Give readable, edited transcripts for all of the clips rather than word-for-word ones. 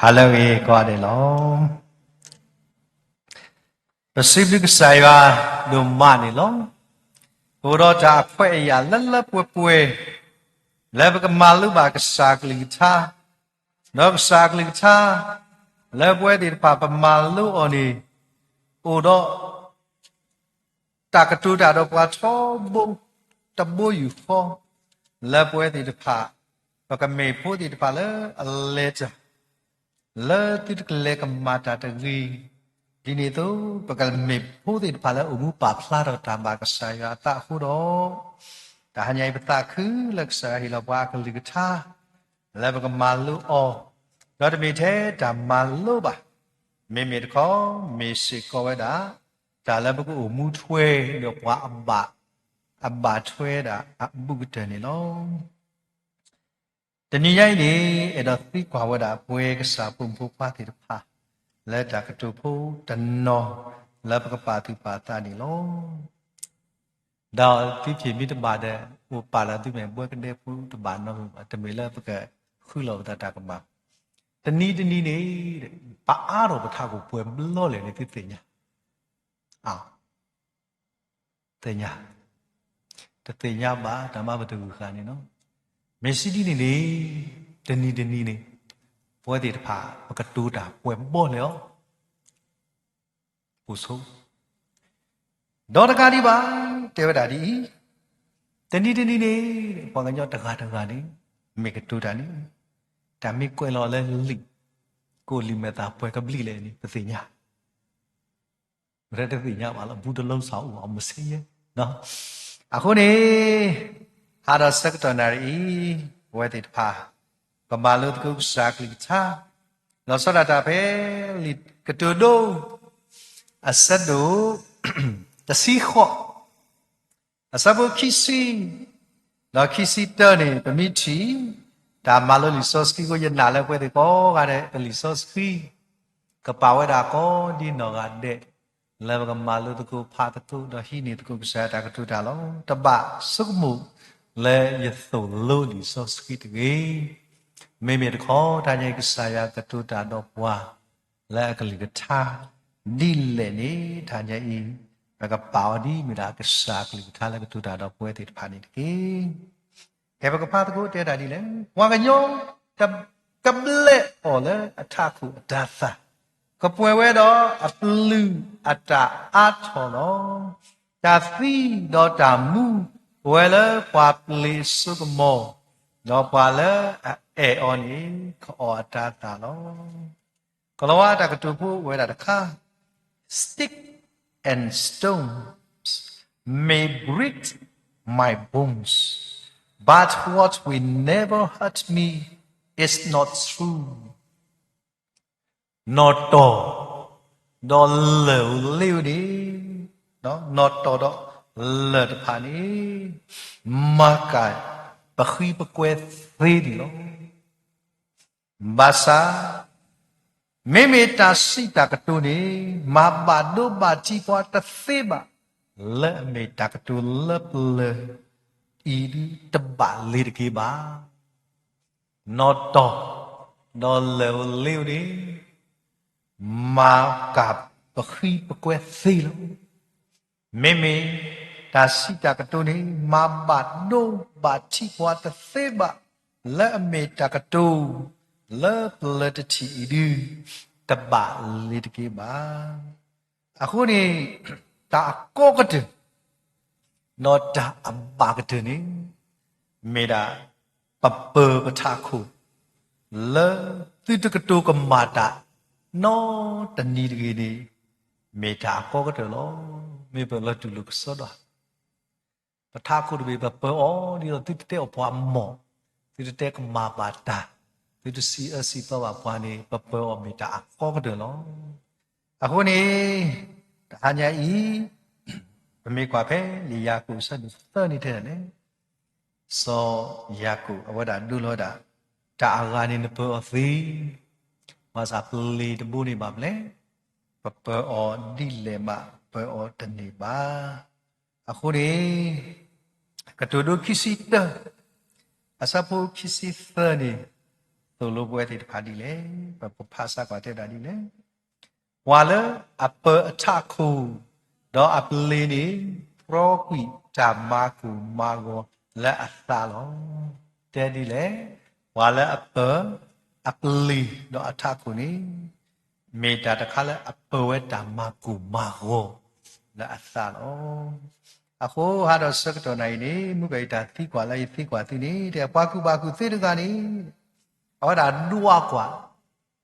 Hello, qua đây lo. Pacific Saiwa do mani lo. Uro ta pwe ya lala pwe. Leva ka malu ba ka sakli ta. No ka sakli ta. Leva di papa malu oni. Uro ta ka tu ta do pa cho bu. Ta bu yu fo. Leva di pa. Pa ka me pu di pa le lecha. Le ti ka le ka mata ta gi. Dini tu bakal mepu di pala umu papla do tambah kesaya tak hudo tak hanya ibetaku leksa hilawa keligita leba malu o do mite da malu ba memir ko mesi ko da da leba ko umu thwe do wa abba thwe da abu gute ni lo tani yai ni edo ti kwa wada pwe kesa pumpu pa ti pa let da ka tu phu tan no la pa pa tu pa ta ni lo da ti phi mi ta ba de u pa la tu me bwe ka de phu ta ba no ta me la pa ka khu lo ta ta ka ba tani ni de pa a ro pa tha ko pwe lo le ni ti ti nya a ti nya ta ti nya ba ta ma ba tu kha ni no me si di ni tani niพวกที่ผ่าปกตูดาป่วยบ่แล้วผู้สูดอกตะการดีบ้าเทวดาดีตนีนี่พอกันยอดตะการนี่มีกตูดานี่แต่มีกวยรอเลยลิกูลิเมตาป่วยกับลิเลยนี่ภาษีญาเรื่องภาษีญาว่าละบูดลงเสาเอามาเสียเนาะอ่ะคนนี้หาดสักตัวนารีพวกที่ผ่าก็มาลุดกุสักลิท่าเราสระตาเพลิกระตูดูอาศัดูจะซีขวอาศับุคิซีเราคิซีเตอร์นี่เป็นมิตรแต่มาลุลิโซสกีก็ยันหนาแล้วเพื่อที่ก็การเดลิโซสกีกระเป๋าไว้ดาก็ดีนอกันเดแล้วก็มาลุตุกุพาตุกุดอฮีนี่ตุกุเสดากระตูดาลงตบะสุกมุเลยยสุลุลิโซสกีตุกีไม่มีข้อทางยังกษายกตุตาดอกว่าและกลิกธาดิเลนี่ทางยังอีแล้วก็ป่าวดีมีรักษากลิกธาและกตุตาดอกเวทิพานิกีแค่ก็พาตะกูเตดาดีเลยว่ากันยงกับเละโอเลยอัฐาคุดาษะก็ป่วยเวดออัปลืออัตาอัตโนตาฟีดอตามูเวลปาปลิสุกโมดอปาเลเอออนี่ขออัตตาลก็แล้วว่าแต่กระตูผู้เวลาตะข้า stick and stones may break my bones but what will never hurt me is not true not ต่อดอเหลวเลี้ยวนี้เนาะ not ต่อดอเหลวผ่านนี้มากายปะคีปะเกวซีดีลบาษาไม่มีตาสีตากตูนี่มาบาดูบาจีกว่าตาเสบะเลไม่ตากตูเลเลอีดีตบาลีดกีบานอตอดอเลวเลวนี่มากับปะคีปะเกวซีลไม่มีตาสีตากตูนี่มาบาดูบาจีกว่าตาเสบะและไม่ตากตูเลเลตทีดีตบะลีดกีบาอะคุณนี่ตาโกกตนอตาอับบากตนี่เมดาปะเปอปะทาคุเลติตกตูกมาตานอตนีดกีนี่เมดาโกกตโลเมเปลตุลุกสดาปะทาคุดเบปะเปออ๋อนี่เราติดเตอพอหมอติดเตกมาบาตาติดซีปะวะพานี่ปะเปอเมดาโกกตโลอะคุณนี่ทานยาอีมีกว่าเพลียากุสันเตอร์นี่เท่านั้นโซยากุอวดาดูโลดาตาอากานินเปอร์ซีมาสับลีตบูนี่บาบเลยปะเปออดิเลมาเปออตนีบาอะคุณนี่กระตูดูคิสิเตอร์อาซาพูคิสิเตอร์นี่เต solo buat di depan di le bahasa kata tadi le wala apa takku do apli ni prokui jamaku mago la asalo jadi le wala apa apli do takku ni meta takala apa we jamaku mago la asalo aku harus sektor na ini muka ita ti kwa ti ni dia baku ti dengan ni awak dah dua kwa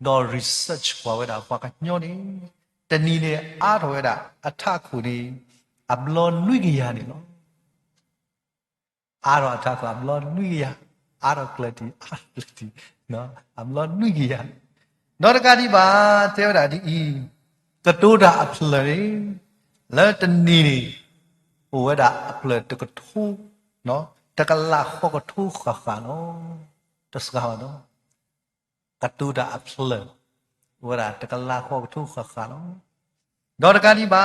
do research kwa we dah kwa nyo ni တနည်းနဲ့အားထုတ်ရတာအထခုဒီအဘလောနွိကရနေနော်အားတော့အထခုအဘလောနွိကရအားတော့ကလတီနော်အဘလောနွိကရနော်တကတိပါတဲရတာဒီကတိုးတာအဖလေလဲတနည်းနေဟိုဝဒအဖလေတကထူနော်တကလာခောကထူခါခါနော်တစကားနော်ကတိုးတာအဖလေဝရတကလာခောထုခခါနော်ဒေါ်တကတိပါ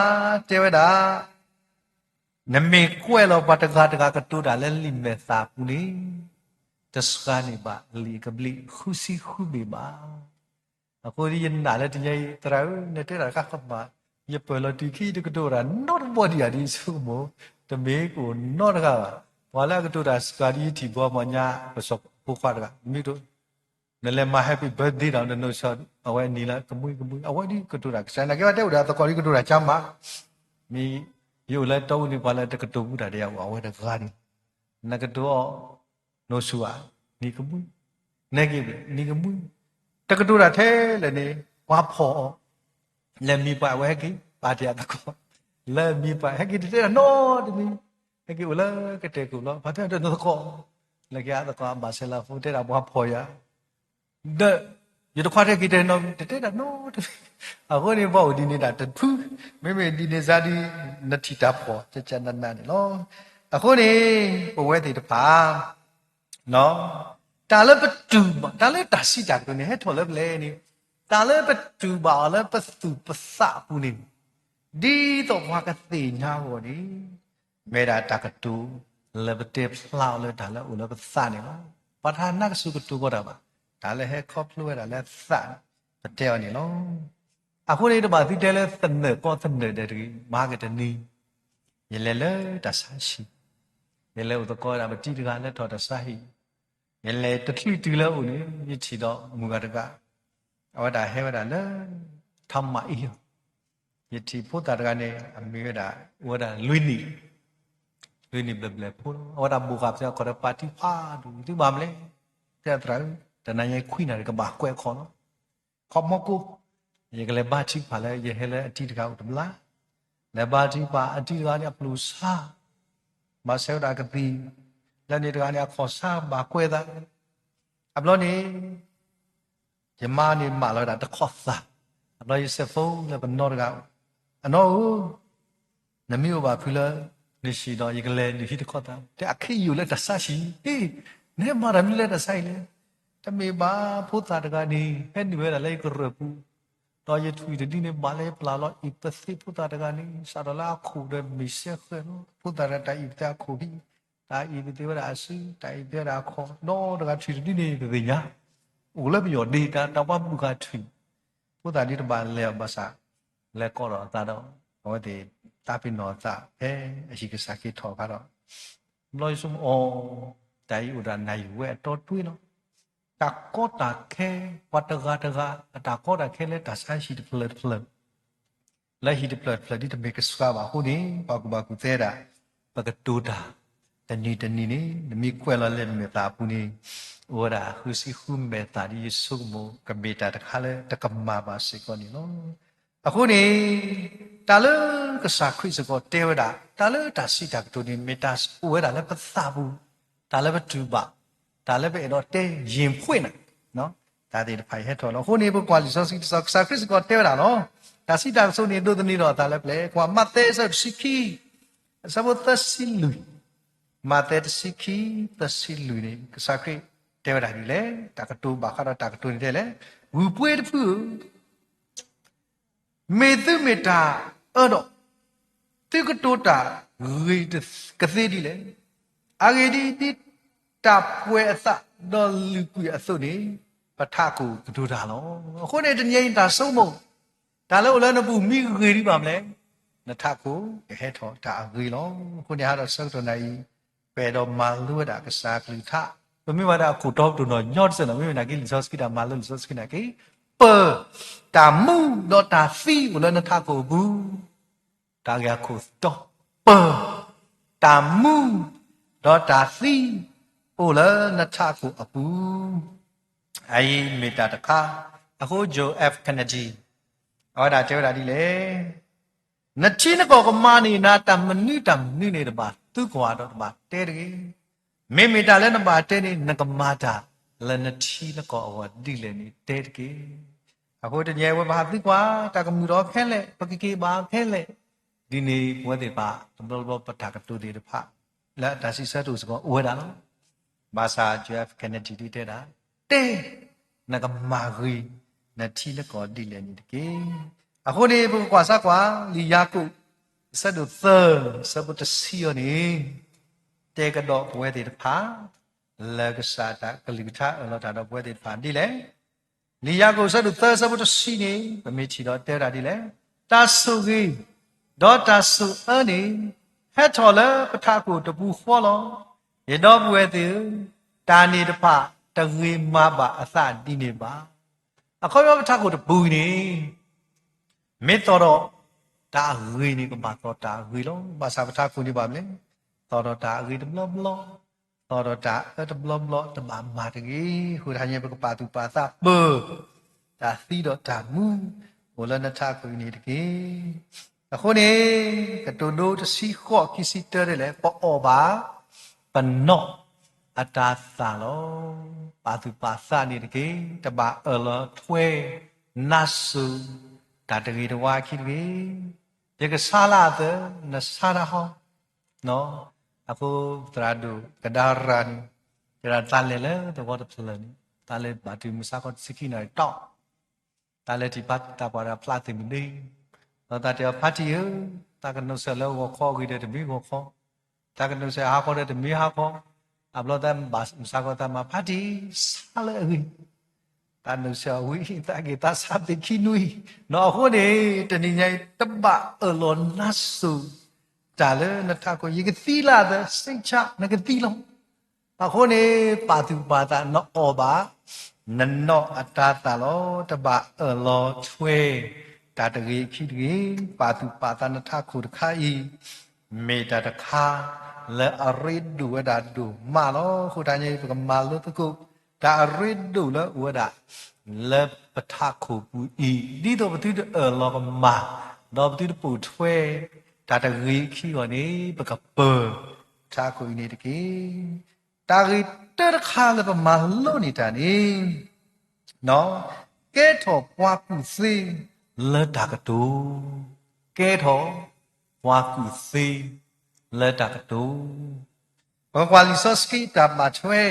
တဲဝဒနမေကွဲလောပတကကတူတာလဲလိမေသာပူနေတစကားနေပါလီကဘလီခုစီခုဘီပါအခုဒီရင်နာလဲတညတရာနေတဲ့ရကခပ်ပါယပလတီခီတကတူတာနော့ဘော်ဒီယာဒီစုမို့တမေကိုနော့တကဝါလာကတူတာစကာဒီတီဘောမညာပစောပူခွာတကမိတို့nele ma happy birthday down the no shot awai nila kemui awai di ketura sana ke ada udah tekori ketura cama mi yo la tau ni pala te ketu udah dia awai da gani na ketu no suwa ni kemui negi ni kemui te ketura the le ni wa pho le mi pa awai ki pa dia ta ko le mi pa haki de no de mi haki ula ke te ku lo pa ta de no ko le ke ta ko ba se la fu te da wa pho ya the you the quarter get no the no ako ni ba odi ni da tu me di ni za di na thi ta pho cha cha nan nan ni lo ako ni po we ti da pa no ta le pa tu ba ta le ta si ta ko ni he tho le le ni ta le pa tu ba le pa tu pa sa pu ni di to wa ka ti nya ho ni me da ta ka tu le pa te plau le ta le u le pa sa ni lo pa tha na ka su ka tu ko da baဒါလည်းဟဲခေါပလို့ရတာလည်းစတတဲနေလို့အခုလေးတော့ဒီတဲလဲစနေကောစနေတဲ့ဒီမာကတနီရလဲလဲတဆာရှိရလဲဥတကောတာမတိတကလည်းတော်တဆာဟိရလဲတတိတူလဲဦးနေမြချီတော့မူကတကအဝတာဟဲဝတာလဲထမ္မအိယတိဘုဒ္ဓတကနေအမေရတာဝတာလွိနီဘလဘဖို့ဝတာဘူကပ်စကောရပါတိဖာဒူဒီဘာမလဲတဲ့တရာတနရဲ့ခွိနာကဘာကွဲခေါ်နော်ခေါမကူရေကလေးဘာတိပါလဲရေဟဲလဲအတိတကောက်တမလားလေဘာတိပါအတိတကောက်နဲ့ပလူစာမဆဲတာကတိလက်နေတကောက်နဲ့ခေါ်စာဘာကွဲတာအပလောနေယမနေမလာတာတခေါ်စာအပလောရစဖုန်းလည်းဘနောတကောက်အနောနမီဘာဖူလာနေရှိတော့ရေကလေးနေရှိတခေါ်တာတဲ့အခီယူလက်တဆရှိဟေးနေမရမီလက်တဆိုင်လေတမေပါဖုသာတကနေဟဲ့နေဝဲလိုက်ကြရပူတော့ရထွေဒီနေပါလေပလာလို့ဣပစီဖုသာတကနေစာရလာခုရမီဆက်ခဲဖုသာရတိုင်တာခုဒီတာဣပတိဝရအစီတိုင်ပြရာခေါ်တော့တကထွေဒီနေဒီညာဦးလည်းပြောနေတာတော့ဘာမှုကထွေဖုသာဒီတပါလဲဘာသာလဲကောတော့တာတော့ဟောဒီတာပိနောတာအရှိကစားကိထောကတော့လို့စုံအော်တိုင်ဥဒနိုင်ဝဲတော့တွေးနော်ตะโกตะแค่วัตกะตะตะโกตะแค่เลตะซาชิดเพลดและฮิดเพลดที่จะเมกสกาบาฮูนี่บากุเซดาปะกะตูดาตะนีนี่มีแควละเลเมตาปูนี่โอราฮูซิฮูเมตาดิสุโมกะเมตาตะคาเลตะกัมมาบาสิกอนี่เนาะအခုနေတာလကစားခရစ်စကောတေဝဒတာလတာစီတာတူနေမီတာဥဝဲတာလည်းပသဘူးတာလည်းပတူပါဒါလည်းပဲတော့တဲရင်ဖွင့်နော်ဒါတွေဖိုင်ဟက်တော်နော်ဟိုနေဘကွာလီဆောစီစာခရစ်ကောတဲတာနော်ဒါစီတာဆိုနေတို့တနည်းတော့ဒါလည်းပဲကွာမတ်တဲဆစီခီစဘတ်စီလူမတ်တဲစီခီတစီလူနေစာခရစ်တဲတာဒီလေတာကတူဘာခါတာကတူနေတယ်လေဝူပွေးတဖူမေသူမေတာအဲ့တော့တိကတူတာဂိတကသေးဒီလေအဂေဒီတာပွဲအစတော့လူကွေအစုနေ ပထကူကဒူတာလောခုနေတငိမ့်တာစုံမဒါလည်းလည်းနပူမိခေရီပါမလဲနထကူဟဲထောဒါဂီလောခုနေဟာတော့စုံတော်နိုင်ပေတော့မာလူဒါကစားကလူထဘမိဝါဒခုတော့တူတော့ညော့စနမိနာကီလီဆော့စကီတာမာလူလီဆော့စကီနာကီပတာမူတော့တာဖီဝလည်းနထကူဘူးဒါကခုတော့ပတာမူတော့တာဖီဟိုလည်းနထကူအပူအိုင်မေတာတခါအခုဂျို F Kennedy ဟောဒါပြောတာဒီလေနချင်းကောကမနီနာတမနိတမနိနေတပါသူကွာတော့တပါတဲတကေမေမေတာလည်းနပါတဲနေနကမာတာလနချီနကောအဝဒီလေနေတဲတကေအခုတညေဝဘာသူကွာတကမူတော့ဖဲလေပကကေပါဖဲလေဒီနေဘွဲတဲ့ပါဘလဘပတာကတူဒီတဖလာဒါစီဆတ်သူစကောဝဲတာနော်ဘာသာ Jeff Kennedy ဒီတဲ့တာတဲနကမာဂီနချီနကောဒီလေနေတကေအခုနေဘကွာစကွာလီယာကုစဒုသစဘတစီယနီတေကတော့ဘွဲတဲ့ဖာလကစားတာကလိထာအလောတာတော့ဘွဲတဲ့ဖာဒီလေလီယာကုစဒုသစဘတစီနေဗမေချီတော့တဲတာဒီလေတာဆုကြီးဒေါ်တာဆုအနေဟက်ထော်လပထကူတပူခေါ်လောရတော့ဘွဲတဲ့တာနေတဖတငေမပါအစဒီနေပါအခုရောပထကူတပူနေမေတော်တော့တာဂီနေကမတော်တာဂီလုံးဘာသာပထခုနေပါမလဲတော်တော့တာဂီတဘလဘလတော်တော့တာတဘလဘလတမမာတကြီးဟိုထားရင်ပကပါသူပါသာပတာသီတော့တာမူဘလနထခုနေတကြီးအခုနေကတုဒိုတစီခော့ကီစီတဲလေပေါ်ပါပနော့အတာသာလောပါသူပါစာနေတကြီးတပါအလောထွဲနတ်စုဒါတကြီးတဝါခိတကြီးဒီကစားလာတဲ့နစားရဟောနော်အခုတရာဒူကဒါရန်တရာတလည်းလေတော့တော့ဖြစ်လည်းတလည်းဘာတူမစားကောစခိနေတော့တလည်းဒီပတ်တာပါရဖလာတင်နေတော့တတဲ့ဖတ်တီတာကနုဆလောကိုခေါ်ကြည့်တဲ့မိကိုခေါ်တာကနုဆဟာခေါ်တဲ့မိဟာခေါ်အဘလောတမ်ဘာမစားကောတမဖတ်တီစားလေတာနုဆဝီတာကေတာဆပ်တိခိနွီနော်ဟိုနေတနည်းငိုင်းတပအလောနတ်စုတာလေနထကိုယေကတိလာတဲ့စိတ်ချနကတိလုံးအခုနေပါသူပါတာနော်အော်ပါနနော့အတာတာလောတပအလောထွေတာတကြီးခိတကြီးပါသူပါတာနထခုတခါဤမေတ္တာတခါလေအရိဒူဝဒဒူမာလောခုတန်းကြီးပကမာလို့တကုဒါရစ်ဒူလဝဒလပထခုပူဤဒီတော့ဘတိအလောကမာတော့ဘတိပူထွဲဒါတရီခီော်နေပကပသာခုနေတကေတာရီတရခါလပမာလို့နေတာနေနော်ကဲထော်ပွားကုစေလတာကတူကဲထော်ပွားကုစေလတာကတူဘကွာလီဆော့စကီတာမထွဲ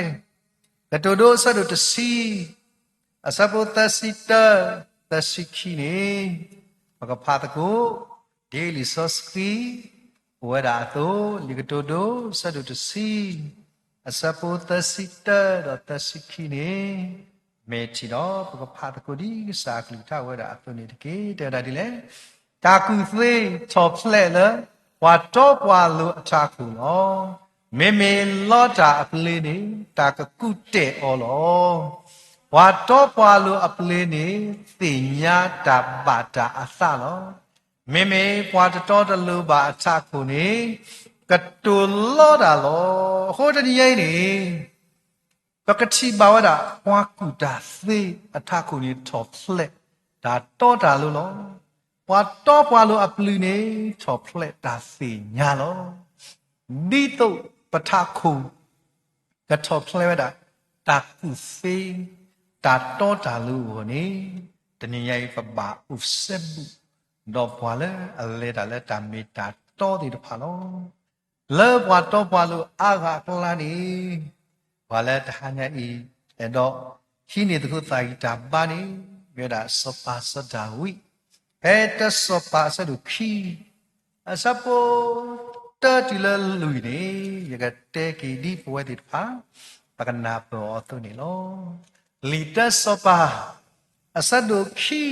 ကတိုဒိုဆဒုတစီအစပုတစီတတစီခိနေဘကဖာတကိုဒေလီဆော့စကီဝရာတိုလီကတိုဒိုဆဒုတစီအစပုတစီတတစီခိနေမေချီတော့ဘကဖာတကိုဒီစာကလူထဝရာအတုနေတကေတဲ့ဒါဒီလေတာကူသေးချော်ဖလက်လဝါတော့ပွာလို့အချာကူနော်မေမေလောတာအပလေးနေတာကကုတဲ့ဩလောဝါတော့ပွာလို့အပလေးနေသိညာတာပါတာအစလောမေမေပွာတော်တလူပါအချခုနေကတူလောတာလောဟိုတည်းရိနေပကတိဘာဝတာပွာကုတာသေအထခုနေထော်ဖလက်ဒါတော့တာလို့လောဝါတော့ပွာလို့အပလေးနေထော်ဖလက်တာသေညာလောဒီတော့ပထခုကထော်ဖလဲတာတာကုဖေတာတော့တာလူကိုနေတနည်းရိုက်ပပဥစဘူတော့ဘွာလေအလေတာလေတာမီတာတော့ဒီတဖာလောလေဘွာတော့ဘွာလူအာဂကလာနေဘွာလေတဟာညာဤအဲ့တော့ခီနေတခုသာဂီတာပါနေပြောတာစပါစဒါဝိဟဲတစပါစဒုခီအစပိုတာတီလလူနေရကတဲကီဒီပွဲတိဖာပကနာပေါ်သူနေလော Lita sopa asado ki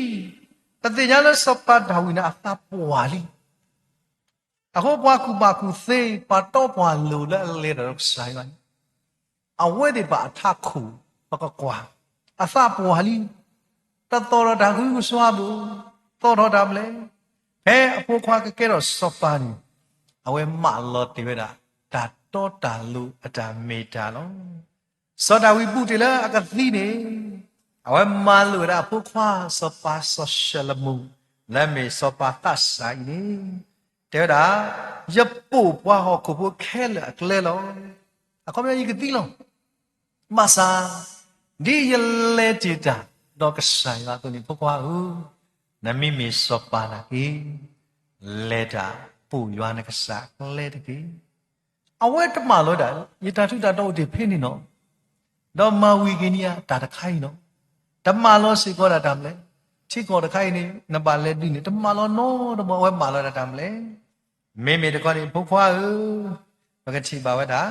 tadi nyala sopa dawina ata puali ako baku se pato pualu la lera sayang awe di ba ataku pakakwa asa puali tatoro dagu swabu toro damle he apo kwa ke kero sopa ni awe malo tiweda tato talu ada medalo soda wibutila akathine awe malu ra pukwa sopa soshalamu lame sopa tasa ini tera yapu pwa ho kubu khela klelo akomya yigtilo masa di yelle tita dokasai la tuni pukwa u nami mi sopa na ki leda pu ywana kasa leda ki awe tamalo da yita tuta do de phini no do ma wiginiya ta ta khai no ဓမ္မလောစီကောတာတမ်းလေချိကောတခိုင်နေနပါလဲဒီနေဓမ္မလောနောဓမ္မဝဲမာလောတာတမ်းလေမေမေတကောနေဘုခွာပကတိပါဝတာ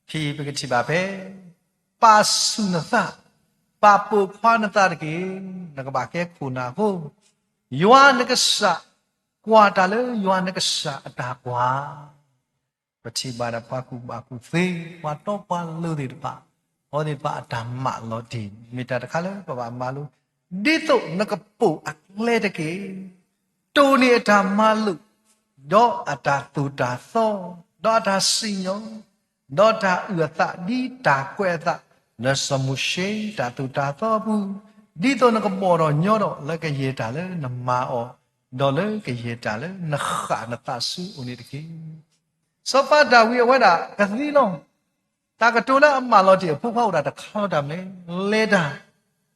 ဖြီပကတိပါပဲပါစုနသပါပုခွာနတတကေနကဘာကဲခုနာဟုယောနကဆာကွာတလေယောနကဆာအတာကွာပတိပါဒပါကုပါကုသေဝါတော့ပါလို့ဒီတပါဟောဒီပါဓမ္မလောဒီမေတ္တာတခါလဲပပမာလူဒီတော့နကပုအလဲတကေတိုနေဓမ္မလူဒေါအတာတူတာသောဒေါတာစိညောဒေါတာဥသဒီတာကွဲသနစမှုရှိတာတူတာသောဘူးဒီတော့နကပေါ်တော့ညောတော့လက်ကရေတာလဲနမအောဒေါ်လဲကရေတာလဲနခနတဆုဦးနေတကေစောပတာဝိဝဒကသီလုံးတာကတူလာအမလောတိဖုဖောက်တာတခါတမယ်လေတာ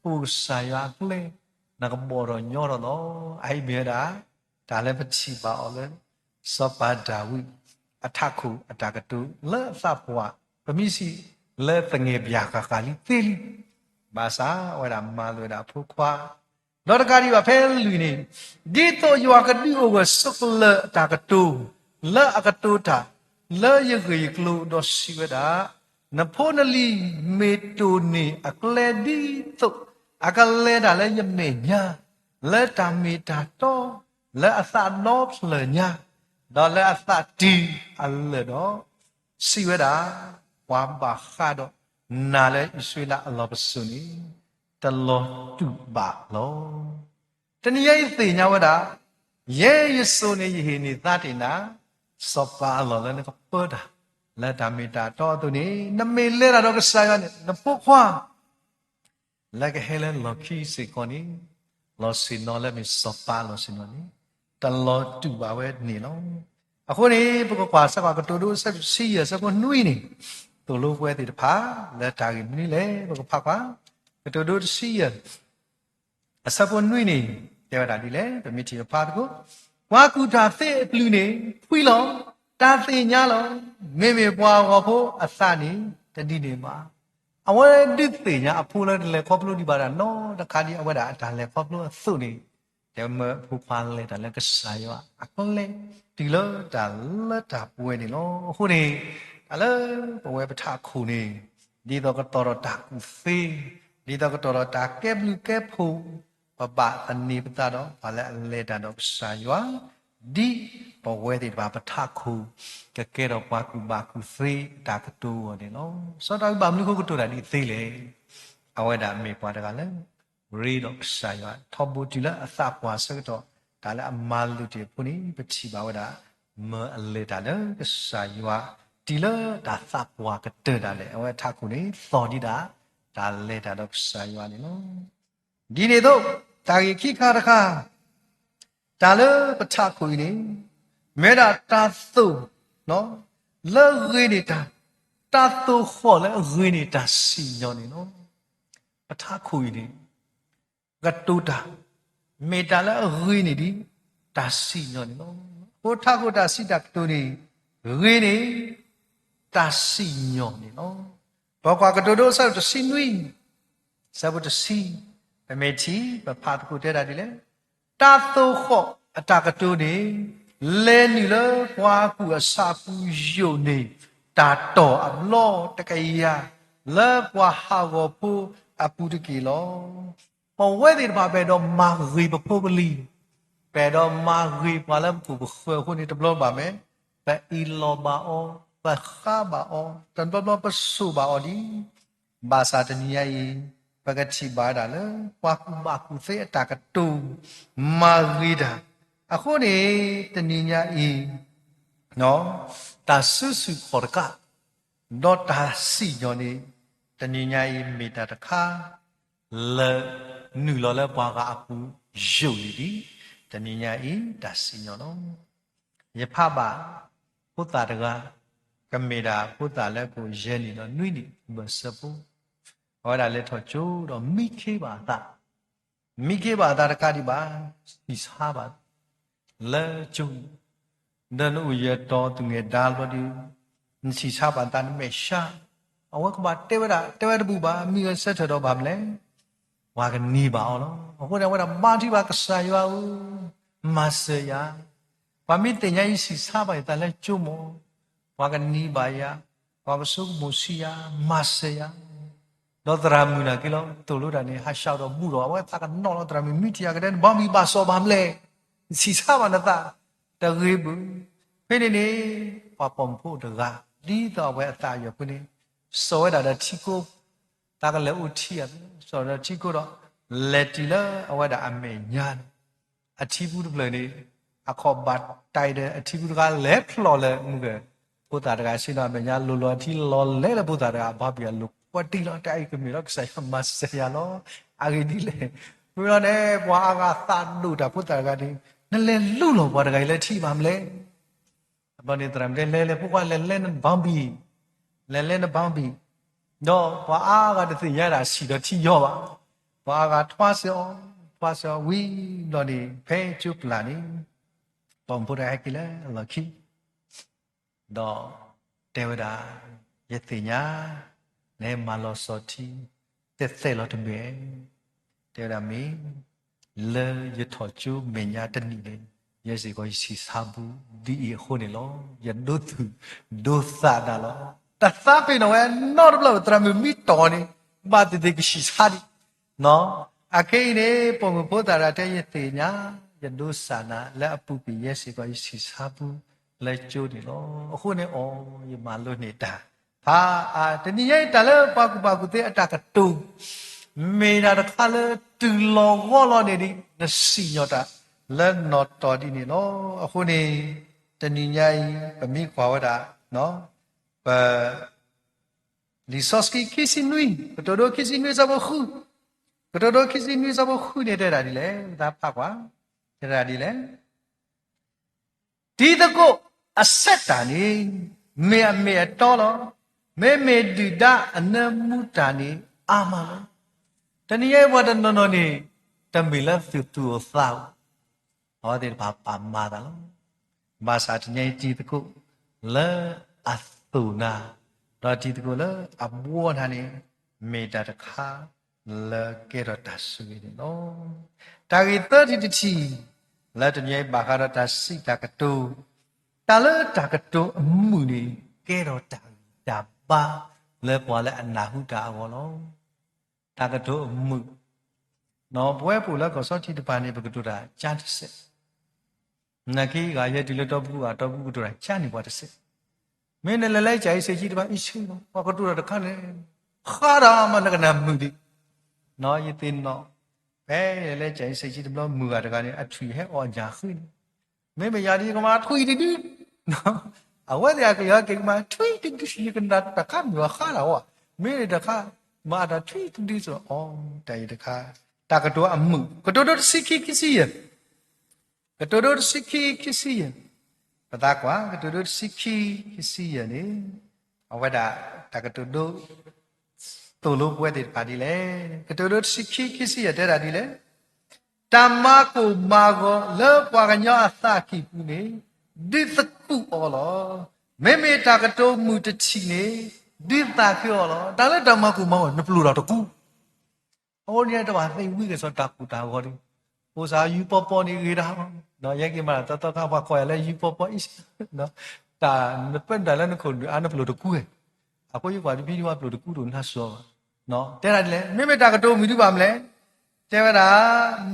ပူစာရကလေနကဘောရညောရတော့အိုင်မေတာဒါလည်းပချိပါအောင်လေစောပါဒဝိအထခုအတာကတူလဲသဘွားပမိစီလဲတငယ်ပြာကကလီသေးလီဘာသာဝရမလွေတာဖုခွာလောတကာရီပါဖဲလူနေဒီတော့ယောကတူကိုစုကလတာကတူလဲအကတူတာလဲရခေကလူတော့စီဝတာနဖိုနလီမေတိုနေအကလေဒီသုအကလေဒါလည်းယမေညာလက်တာမေတာတော့လက်အသနောဖလညာတော့လက်အသတီအလေတော့စီဝဒါဝါဘာခါတော့နာလေဆွေလာအလောပဆုနီတလောတူပါလောတနည်းရေးသိညာဝဒါယေယဆုနေယေနေသတိနာစောပါလောလည်းကပေါ်တာလက်တာမေတာတော့သူနေနမေလဲတာတော့ကစားရနေနပုခွာလက်ကဟဲလန်လော်ခီစီကောနီလော်စီနော်လည်းမစောပါလော်စီနော်နီတလောတူပါဝဲနေလောအခုနေဘကကွာစကွာကတူတူဆက်စီရစကောနှွေးနေတူလို့ပွဲတည်တဖာလက်တာကြီးမနီလေဘကဖကွာကတူတူစီရအစပေါ်နှွေးနေတဲ့တာဒီလေဗမီတီဖာတကိုဝါကူတာသေအပလူနေဖွီလောတာသိညာလောမေမေပွားဟောဖို့အစနေတတိနေမှာအဝဲဒိသိညာအဖိုးလည်းခေါပလို့ဒီပါတာနော်တခါဒီအဝဲတာဒါလည်းခေါပလို့သုနေတယ်မဖူဖာလေဒါလည်းကစားရအကလေဒီလောဒါလက်တာပွဲနေလောခုနေဒါလည်းပွဲပထခုနေဒီတော့ကတော်တာကူဖေးဒီတော့ကတော်တာကဲဘလူကဲဖို့ပပအနိပတာတော့ဘာလဲလေတာတော့စားရဒီပဝဲဒီဘာပထခုကကဲတော့ဘာကူဖေးတာကတူနေနော်စောတော့ဘာမလို့ခုတူတာဒီသေးလေအဝဲတာမေပွားတကလည်းရီတော့ဆိုင်ရထော်ဘူတီလာအသပွားစတော့ဒါလည်းအမာလူတီပုန်ပချီပါဝဒမအလေတာလည်းဆိုင်ရတီလာဒါသပွားကတဲ့တာလည်းအဝဲထခုနေသော်ဒီတာဒါလေတာတော့ဆိုင်ရနေနော်ဒီနေတော့တာကြီးခိခါတခါဒါလည်းပထခုနေမဲတာတာသုနော်လဲရင်းနေတာတာသုခေါ်လဲရင်းနေတာစီညောနေနော်ပထခုနေကတူတာမေတာလာရင်းနေဒီတာစီညောနေနော်ဟိုထခုတာစီတာတူနေရင်းနေတာစီညောနေနော်ဘောကွာကတူတို့ဆောက်တစီနွီဆဘတစီပမေချီပဖတ်ခုတဲ့တာဒီလေတာသုခေါ်အတာကတူနေလဲနီလပွားကူအစာကူယုံနေတာတော်အလောတကယ်ရလဲပွားဟာဝဖူ apu de kilo pawe de ba be do ma ri ba po beli be do ma ri ba la ku ko ni de blo ba me ba I lo ba o ba kha ba o tan ba ba su ba o di ba sa de ni ai ba ka chi ba da le ba ku fe ta ka tu ma ri da a ko ni de ni nya I no ta su su ko ka no ta si yo ni de ni nya I me ta ta kha le nu lo le ba ga apu yo ni di de ni nya I ta si yo no ye pha baพุทธาตกะกะเมดาพุทธาและกูเยนี่เนาะนุ้ยนี่บ่สะปูဟောဒါလည်းထောကျိုးတော့မိခေပါတာမိခေပါတာတကတိပါဒီစားပါလဲကျုံဒနဥယတော်သူငယ်ဒါလို့ဒီစီစားပါတာမေရှာအဝကဘာတေဝဒဘူပါမိရဆက်ထတော့ပါမလဲဝါကနေပါအောင်နော်ဟိုတော့မာတိပါကစားရွာဦးမဆရာဘာမိတင်ညာစီစားပါတာလဲကျုံမောဝါကနေပါရဘာပစုမူစီယာမဆရာတော့တရာမူနာကီလောတူလို့တာနေဟာရှောက်တော့မှုတော့ဝဲတာကနော်တော့တရာမီမီတီယာကတဲ့ဘာမီပါစောဘာမလဲစီစားပါနတာတရေဘူးဖိနေနေပပမ်ဖို့တကဒီတော့ဝဲအတာရခုနေစောရတာချီကိုတာကလည်းဦးထီရစောရချီကိုတော့လက်တီလာအဝဲတာအမေညာအချီဘူးတပလနေအခေါ်ဘတ်တိုက်တဲ့အချီဘူးကလည်းဖလော်လဲမှုကဘုရားတကရှိတော့မညာလောလောတီလောလဲဘုရားတကဘာပြလို့ပတိလောတိုက်ကမြေတော့ဆိုင်မဆရာလောအာဂီဒီလေဘုရားနဲ့ဘွာကသာလူတာဘုရားကဒီနလဲလူလောဘွာတကလည်းထိပါမလဲဘာနေတရမ်လဲဘုရားလဲနဘမ်ဘီလဲနဘမ်ဘီတော့ဘွာကတသိရတာရှိတော့ထိရောပါဘွာကထွားစောဝီလော်ဒီဖဲချူပလာနီပုံဘုရားကလည်းလခိတော့တေဝဒာယသိညာနေမလောစောတိတက်သက်လို့တမေတေရမီလေရထောချူမညာတနိလေရစီကိုစီစာဘူးဒီခုန်လောရဒုသူဒုသဒါလောတသပိနောနော်ဘလောတရမီမီတော်နေဘာတတိကစီစာဒီနော်အခေနေပုံဘုဒ္ဓရာတဲ့ယသိညာယဒုသနာလက်အပူပီရစီကိုစီစာဘူးလဲကျိုးဒီလောအခုနေအော်ယမလို့နေတာဟာတနည်းတလည်းပါကူတဲ့အတကတူမေနာတခါလေတူလောဟောလောနေဒီနစီညတာလက်နော်တော်ဒီနေနော်အခုနေတနည်းညာပမိခွာဝတာနော်ပလီဆော့စကီခီစီနွီပတိုဒိုခီစီနွီစဘခုပတိုဒိုခီစီနွီစဘခုနေတဲ့တာဒီလေဒါဖတ်ကွာတဲ့ဒီလေဒီတကုအဆက်တာနေမေတော်လောမေဒိဒါအနမူတာနေအာမလောတနည်းဝဒနောနေတမီလသုတူသောဟောဒီဘာပါမာတာလောဘာသာတညကြည့်တကုလဲအသုနာတော့ကြည့်တကုလဲအဘောနာနေမေတ္တာတခါလဲကေရတဆူနေနော်တာဂီတတိတိလဲတညဘာခရတစိတကတူတလဲတကတူအမှုနေကေရတာဒါပါလဲပေါ်လဲအနာဟုတာဘောလောတာကတို့မှုနော်ပွဲပူလဲကောစောတိတပါနေဘကတူတာချာတစစ်နခိကရဲ့ဒီလိုတော့ဘူးကတော့ဘူးတူတာချာနေပေါ်တစစ်မင်းလည်းလဲကြိုက်စေကြီးတပါအရှိနော်ဘကတူတာတခါလေခါရမနကနမှုဒီနော်ယသိနော်ဘဲလဲကြိုက်စေကြီးတဘလမူကတကနေအထွေဟဲအော်ညာခိမင်းမယာဒီကမှာထွေဒီနော်အဝဲရကရကိမထွေတိရှိကနတကမြခါလာဝမေတခါမာတာထွေတိဆိုအော်တိုင်တခါတကတော်အမှုကတော်တော်စိခိကိစီယကတော်တော်စိခိကိစီယပဒါကွာကတော်တော်စိခိကိစီယနေအဝဲတာတကတော်တို့တူလို့ပွဲတဲ့ပါဒီလေကတော်တော်စိခိကိစီယတဲ့တာဒီလေတမ္မကိုမာကောလောပွားကညောအသခိပူနေဒီသကုအော်လောမေတာကတော်မူတချီနေဒီတာခောလောဒါလည်းတမ္မကိုမောနပလူတော်တကူဟောနေတဲ့ဘာသိဝိကစောတကူတာဟောဒီဟိုစာယူပေါ်ပေါ်နေကြတာနော်ရဲ့ကိမလာတကဘာခေါ်လဲယူပေါ်ပေါ် is နော်တာနပန်တယ်လည်းခုအာနပလူတကူအခုယူပါဒီဗီဒီယိုအပလူတကူတို့နှဆော no te ra le me ta ka to mi du ba mle te wa da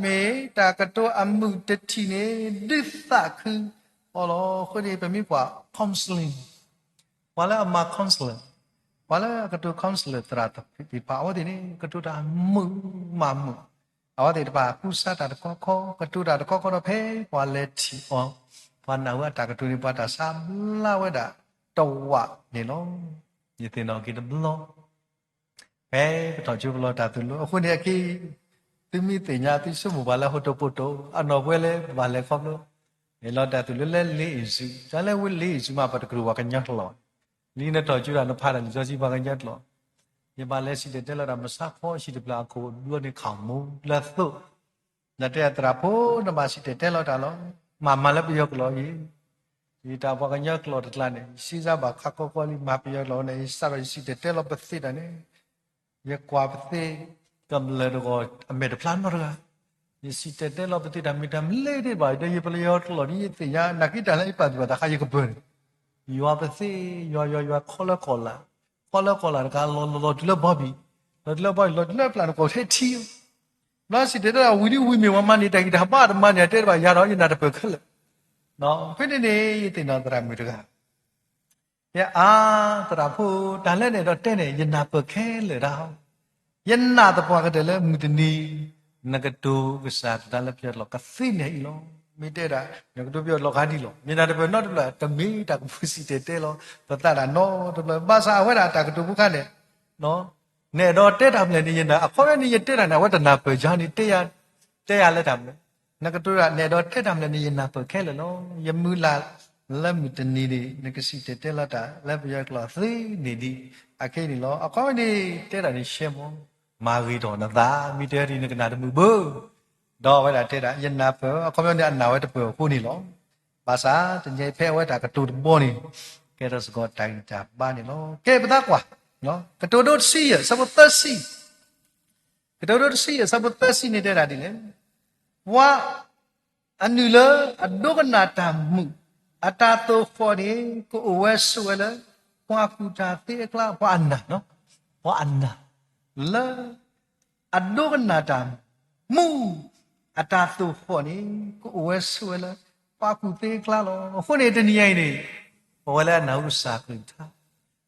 me ta ka to amu te thi ne disa khu olo khu ni pe mi kwa counseling wala ma counselor wala ka to counselor tra ta pi pa wa de ni ka to da mu ma mu awa de ba ku sa ta ko ka to da ko no phe wa le thi o wa na wa ta ka to ni pa ta sa la wa da to wa ni lo ni te no ki de lo ဘယ်တော့ကျဘလို့တာသူလို့အခုနေကီသူမိတင်ညာသူစုမဘာလဲဟိုတိုပိုတိုအနော်ပွဲလဲဘာလဲခေါလို့လေလောတာသူလဲလေးစုဇာလဲဝလေးစုမှာပတ်ကရဝကညတ်လောလီနဲ့တော့ကျူတာနဖာတယ်ဇောစီဘာကညတ်လောဒီဘာလဲစီတဲ့လာမစားဖို့ရှိတယ်ပလာကိုလူနေခေါမူလက်သုလက်တဲ့တရာဖို့နမရှိတဲ့လောတာလောမလည်းပြောကလောကြီးဒီတာဘာကညတ်လောတလာနေစီစားဘာခါကောကောလီမပြောလောနေစားရရှိတဲ့လောပသိတယ်နေရကွာပသိကံလေတော့အမေတပလန်မရကယစီတဲ့လောပသိတာမိတမလေးတဲ့ဘာတဲ့ရပလျောတလောဒီသိညာနကိတလည်းပတ်ပါတာခါရကပွန်းယောပသိယောခေါ်လာကလောဒီလဘဘီလောဘလောပလန်ကိုထဲတီလာစီတဲ့ဝီဒီဝီမီဝမနီတိုင်တာပါဒမနေတဲ့ဘာရတော့ရနာတပခက်နော်ဖိနေနေတင်တော့တရမီတကရအာတရဖို့တန်လက်နေတော့တဲ့နေရနာပခဲလေတော့ယနာတပွားကတည်းကမူတနီနကတူကစားတလည်းပြလောကသိနေလောမိတဲ့တာနကတူပြလောခါဒီလောမြင်တာတပြတော့တလည်းတမီတာကဖူစီတဲ့လောပတတာနော်တလည်းဘာသာဝဲတာတကတူဘုခနဲ့နော်နေတော့တဲ့တာမလဲနေရင်အခေါ်ရနေရတဲ့တာနဲ့ဝတ္တနာပဂျာနီတဲ့ရလက်တာမလဲနကတူကနေတော့တဲ့တာမလဲနေရင်နာပခဲလေနော်ယမူလာလက်မူတနီဒီနကစီတဲ့လာတာလက်ပြကလာသိနေဒီအခဲနေလောအခေါ်နေတဲ့တာနေရှေမောမာဂီတော်နသာမိတဲရီနကနာတမှုဘတော့ဝဲတာတဲ့တာယနာပအခေါ်နေအနာဝဲတပခုနေလောဘာသာတညေဖဲဝဲတာကတူပေါ်နေကဲတော့စကောတိုင်တာပါနေလောကဲပဒကွာနော်ကတူတို့စီရစဘတ်စီကတူတို့စီရစဘတ်စီနေတဲ့တာဒီလေဝါအနုလအဒုကနာတမှုအတာတိုဖော်ဒီကိုဝဲဆွဲလေဘွာကူတာတေကလာဘွာအနာနော်ဘွာအနာလာအဒုကနာတမှုအတာတိုဖော်ဒီကိုဝဲဆွဲလေဘွာကူတေကလာလောခုနေတနည်းရိုင်းနေဘဝလဲနောက်စာကိတာ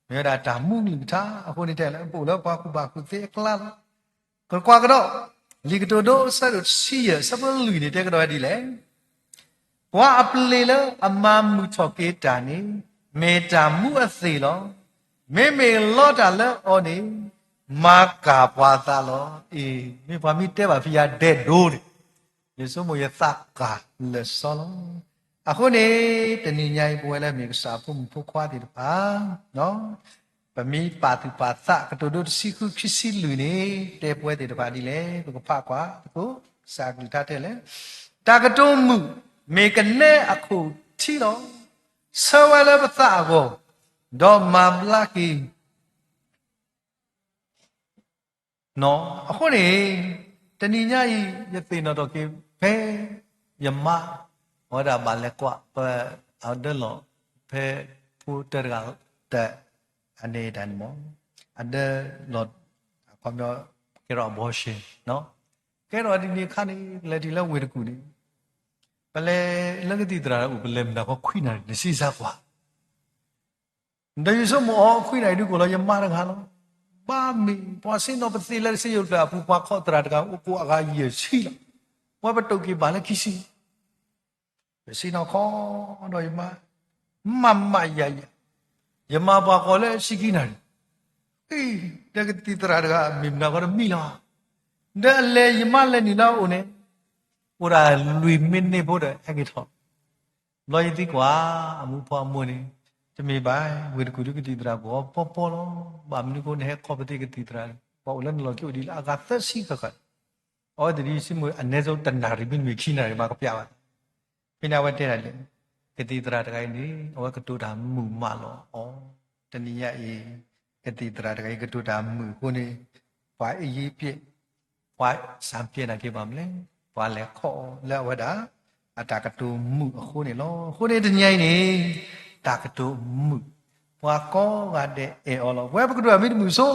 မြေတာတာမှုမိတာအခုနေတဲ့လဲပို့တော့ဘွာကူတေကလာလောကွာကတော့လီကတိုတို့ဆက်လို့စီရစပလူနေတဲ့ကတော့ဒီလေဘွာအပလေလအမမှုထော်ကေတာနေမေတာမှုအစေလောမေလောတာလဲအော်နေမာကာပွားသားလောအေးမေဘာမီတဲပါဖီယာတဲ့ဒိုးယေဆုမိုရဲ့သကာလက်စောလောအခုနေတဏိညာပွဲလဲမြေစာဖို့ခွားတယ်ပါနော်ပမီပါတူပါသကတိုတို့စီခုဖြစ်စီလူနေတဲ့ပွဲတယ်တပါဒီလေဘကဖကွာကိုစာကလထားတယ်လေတာကတုံးမှုမေကနေအခုထီတော့ဆဝလပသကိုဒေါ်မမလာကီနော်အခုနေတဏိညာရသိတော့ကေဖဲယမဟောတာပါလဲကွာပအော်ဒလောဖဲဖူတရကတဲ့အနေတန်မောအဒလောခေါမျောကေရောဘောရှင်နော်ကဲတော့ဒီနေ့ခါနေလက်ဒီလက်ဝေတကူနေပလဲလက်ကတိတရာဥပလဲမနာခွိနာနေစီစားကွာဒါယူစမောခွိနိုင်duကိုလောယမရခါလောပါမီပွားစင်းတော့ပတိလက်စီယုတာပူပွားခေါ်တရာတကကိုအကားကြီးရှိလာဘွားပတုတ်ကြီးဘာလဲခိစီစီနော်ခေါ်တော့ယမရယမဘာခေါ်လဲရှိခိနာအေးတကတိတရာတကမိမနာကတော့မိလားဒါလေယမလည်းနီလာဦးနေဟိုရာလူမင်းနေဖို့တဲ့အကိထောလောယတိကွာအမှုဖွားမွနေတမေပိုင်ဝေဒကုတိကတိတရာဘောပေါ်လောဘာမနုကိုနဲ့ခေါ်ပတိကတိတရာပေါ်လည်းလောကျိုဒီလာကသက်စီကအော်ဒီစီမအနေဆုံးတနာရိဘင်းမိခိနာရမှာကပြပါဖိနာဝတဲ့တယ်ကတိတရာတကိုင်းနေအဝကတုတာမှုမလောဩတဏိယအေကတိတရာတကိုင်းကတုတာမှုကိုနေဘာအရေးပြည့်ဘာစံပြည့်နိုင်ပါမလဲဘာလဲခေါ်လဲဝဒါအတာကတုမှုအခုနေလောခုနေတညိုင်းနေတာကတုမှုဘာကောကတဲ့အော်လောဝဲပကတုအမိတမှုဆို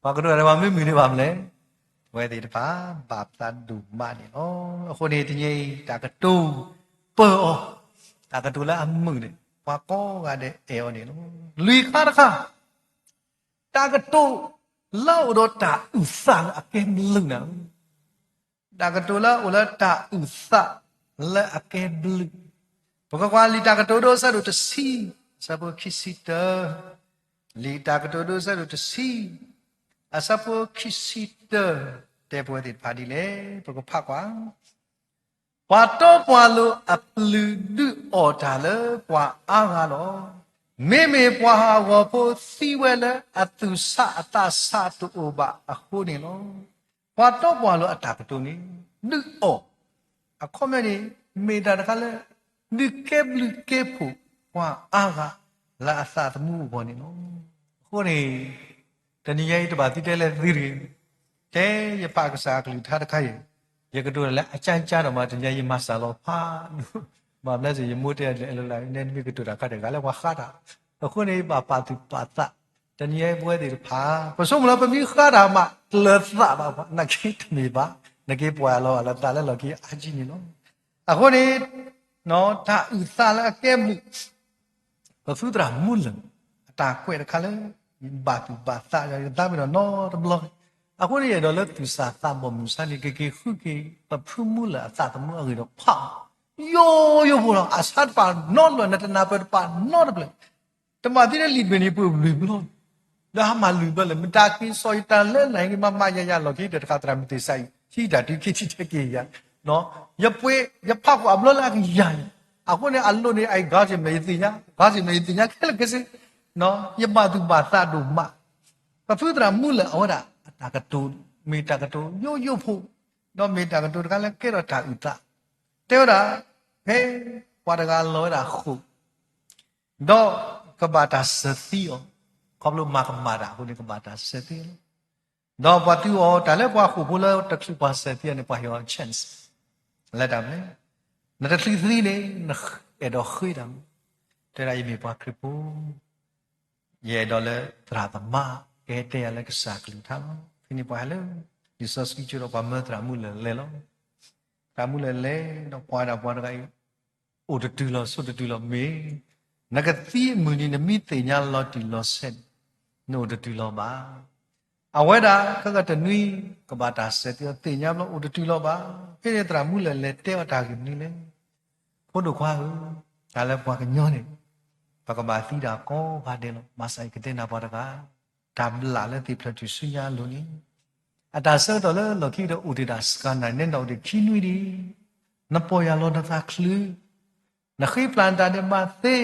ဘာကတို့ရပါမင်းမီနေပါမလဲဝဲတဲ့ပါဘာသာဒူမနေဩအခုနေတကြီးတာကတူပေါ်တာကတူလာအမှုနေဘာကောကတဲ့အေော်နေလို့လူခါတခါတာကတူလောက်တော့တာဥစားအကဲလုံနာတာကတူလာဥလာတာဥစားလက်အကဲဘလူဘကကွာလီတာကတူတော့ဆတ်လို့တစီစဘခိစီတာလီတာကတူတော့ဆတ်လို့တစီအစပုခိစီတာတဲ့ပွဲတဲ့ပါဒီလေဘကဖတ်ကွာပွာတော့ပွာလို့အပလူဒူအော်တာလေပွာအားငါတော့မေပွာဟာဝဖို့စီဝဲလေအသူစအတဆတူအိုဘာအခုနေလို့ပွာတော့ပွာလို့အတာကတူနေဒူအော်အခုမနေမေတာတခါလေဒီကေဘလူကေဖူပွာအားကလာအသမှုပေါ်နေလို့ခုနေတဏှိယိတပါတိတဲလေသီရီတဲရပါကစားကလူထားတခါရကတူလည်းအချမ်းကြတော့မှတဏှိယိမဆာလို့ဖာမမလဲစီရမိုးတဲ့လေလာနေမိကတူတာခတ်တယ်ကလည်းဝါခတာအခုနေပါတိပါတတဏှိယိပွဲတွေဖာပစုံမလားပမိခတာမှလသပါနကိတမီပါနကိပွာလောလာတာလည်းလော်ကြီးအကြီးနေလို့အခုနေနော်ဒါဥစားလာကဲမှုပသုဒရာမူလအတာကွဲတခါလဲဘာတူဘာသာရတာမနော်တဘလအခုရတော့လက်သူစားသမမူစနေကေခုကေပဖုမူလာသာတမှုအရတော့ဖာယောဘောအဆတ်ပါနော်လနတနာပပါနော်တဘလတမတိတဲ့လီဘနေပူလူဘလို့ဒါမှလူဘလည်းမတာကင်းစော်တန်လဲနိုင်မမရရလော်ကြီးတခါတရမတိဆိုင်ရှိတာဒီခိချိတဲ့ကေရနော်ရပွဲရဖောက်အဘလလာကရအခုနေအလုံးနေအိုင်ဂါစီမေတင်ညာခဲလကစနော်ယမတူပါသတုမပဖုဒရာမူလအောဒါတာကတူမေတာကတူယိုဖို့နော်မေတာကတူတကလည်းကဲတော့တာဥတာတဲတော့ဟဲဝါဒကလောတာခုတော့ကဘာတာစသီယောခေါပလိုမာကမာတာခုနေကဘာတာစသီယောတော့ဘာတူအောဒါလည်းဘွားခုဘလို့တက်စုပါစသီယောနေပါယော chance လက်တာမယ်နတသီသီနေအဲ့တော့ခွေးတယ်တဲ့ရည်မေပွားခရပူye dollar tratama ke te ala ke saklu tham fini pa halo di sos ki churo pa ma tra mu le lo tra mu le no pa da kai o de tu lo so de tu lo me na ka ti mu ni na mi te nya lo ti lo set no de tu lo ba aweda ka ta nui ka ba ta set te nya lo o de tu lo ba fini tra mu le te wa ta ki ni le pho do khwa da le pa ka nyo neပကဘာသီတာကောဘာတယ်လို့မဆိုင်ကတဲ့နာပါတကဒါမလာလည်းတိဖလက်သူစညာလို့နိအတာဆောတော့လေလခိတော့ဥဒိတာစကနိုင်နေတော့ဒီခီနွီဒီနပေါ်ရလောနတာခလူနခိပလန်တာတဲ့မသိ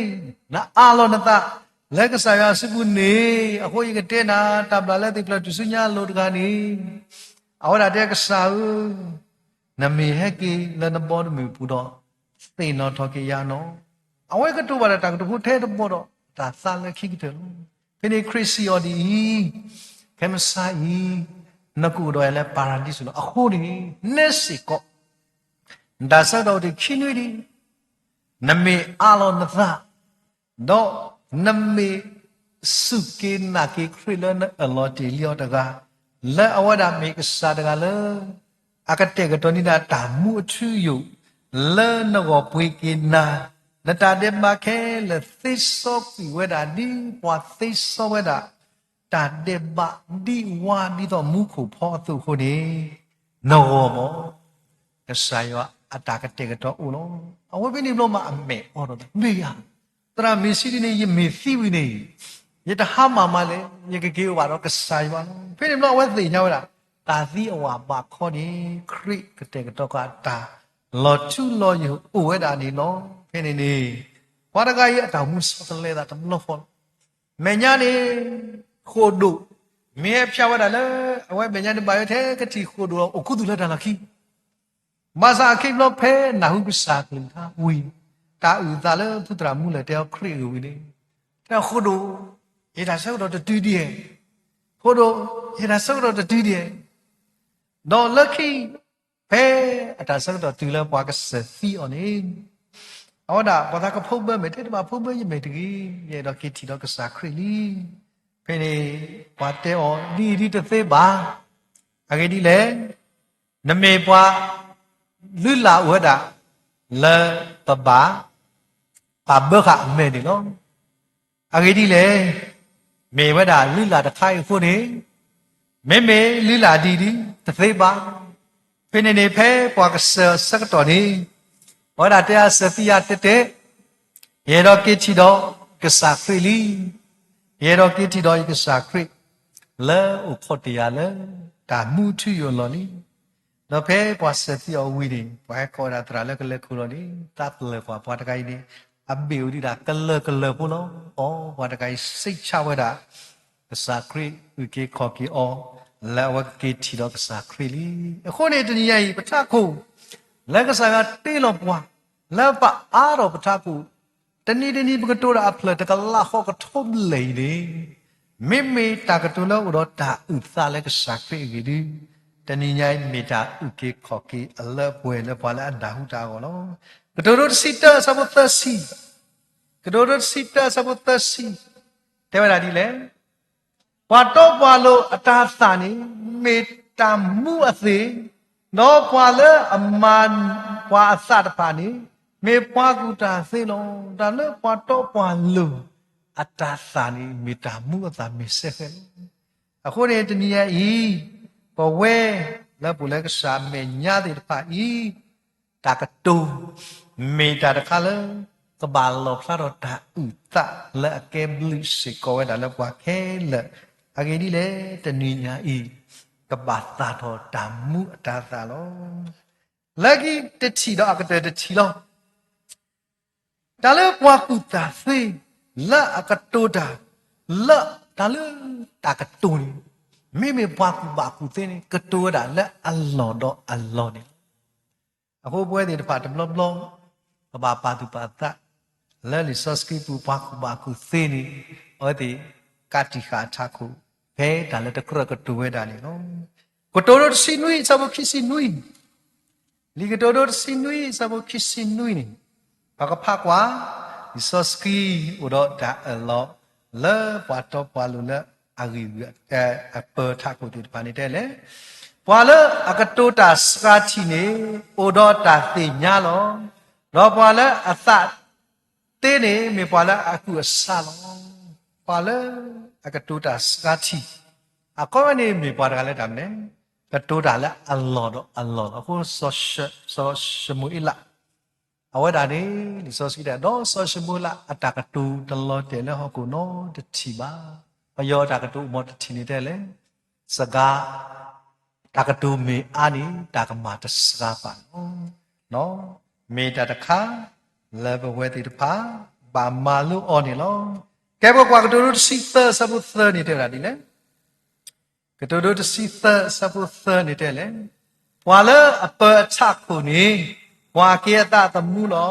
နအာလောနတာလက်ကစားရစပုနေအခုရကတဲ့နာတဘလာလည်းတိဖလက်သူစညာလို့တကနိအော်ဒါတဲ့ကစားနမေဟက်ကီလနဘောမီပူတော့သိနော်ထော်ကေရနော်အဝဲကတူပါတဲ့တကူထဲတော့တော့ဒါသာလက်ခိတယ်ဖိနေခရစ်စီယောဒီကမဆိုင်နကူတော့လည်းပါရာဒိစ်လို့အခုဒီနက်စီကောဒါဆတော့ဒီခိနွေဒီနမေအလောနသာတော့နမေစုကေနာကေခရလနအလောတီလျောတကလဲအဝဒမေကစားတကလဲအကတဲ့ကတော်နေတာတာမှုအထူးယလဲနောပွေကေနာနတာတဲ့မခဲလေသိစောပြီဝဲတာဒီပွားသိစောဝဲတာတာတဲ့ဘဒီဝါဒီတော့မူခုဖောသူခုနေနောမောကစားရအတာကတဲ့ကတော့ဦးလုံးအဝဲပြနေလို့မအမေဟောတော့မေရတရာမေစီနေရမေစီဝိနေရတဟာမမလေရကကေဝါတော့ကစားရဖိနေလို့ဝဲသိညောတာတာသီအဝါပါခေါ်နေခရစ်ကတဲ့ကတော့ကတာလော်ချူလော်ယူဦးဝဲတာနေနော်ဖိနေနေဝါဒကရဲ့အတောင်မှုစောတလဲတာတမလို့ဖော်မညာနေခိုဒုမေဖြာဝဒါလေအဝဲမညာနေပါရတဲ့ကတိခိုဒုအခုတူလက်တာလာခိမစာခိဘလဖဲနာဟုပစာကလင်သာဝီတာဥသာလေသူတရာမှုလေတောခရိဝီနေတောခိုဒုဧတာဆောတော့တူဒီရဲ့ခိုဒုဧတာဆောတော့တူဒီရဲ့တော့လက်ခိဖဲအတာဆောတော့တူလေပွားကစသီအော်နေအော်ဒါဘာသာကဖုတ်ပဲမေတဲ့မှာဖုတ်ပဲရမေတကြီးရဲ့တော့ကိတီတော့ကစားခရီလီဖ Penny, what they all need to say, ba. Again, le, Namepwa, Lula, Wada, Le, Baba, Babuka, many long. Again, le, May Wada, Lula, the Kai Funi, Meme, Lila Didi, the Feba, Penny Pay, Wakas, Secretary, Wada, Satia Tete, Yedo Kitido, Kasakri, Yedo Kitido, Kasakri, Le, Ukotiale, Tamu to your lolly. No pay was set your wedding, why call that Ralaka colony, that love for what a guy, a beauty that color puno, or what a guy say chawada, the sacri, we get cocky or Lawa Kitty dog sacri, a honey to ye, Pataco, Legasaga tail of one, Lava out of Pataco, the needing Ibukatura uplet, like a lahawk a told lady. Mimi Takatula would not utha like a sacri. Taninya mita uke koki a love when a pala dahuta ono. Kador sita sabotasi. Kador sita sabotasi. Tevaradile. Pato palo atasani meta muathi. No pala a man qua satapani. Me paguta silo. Dale pato palo atasani meta muatha misefen. According to Nia E. Pawe la pula ke same nya de pa I takatu me ta de kala ke balo sa ro ta uta la ke bli se ko da la kwa ke la age di le te ni nya I ke ba ta tho ta mu ta ta lo lagi te chi do akate te chi lo ta le kwa ku ta se la akatu da la ta le takatu ni Mimi baku thini ketua le Allah do Allah ni. Aku buat di depan belum apa tu pada le lisoski pu baku thini odi katika taku he dalam tekura ketua dah ni no. Ketua sinui sabu kisinui. Li ketua sinui sabu kisinui ni. Pakwa lisoski udah dah Allah le pato palu le Agi apa takut di depan itu le. Pala akat ta skati ni odo ta tinya lo. Lo pala asat tene me pala aku asal. Pala akat ta skati. Aku ni me pala le damne. Ketua le Allah do Allah. Aku semuila. Awak dah ni sos kita do semuila atak ketua telur tele aku no detiba. Ayo takatu mod tini tele saga takatu me ani takamata sapa no me tataka lebe weti pa ba malu oni lo kebo kwa ketu sita sabutha ni tela ni le ketu sita sabutha ni tele wala apa chaku ni wa kia ta tamu lo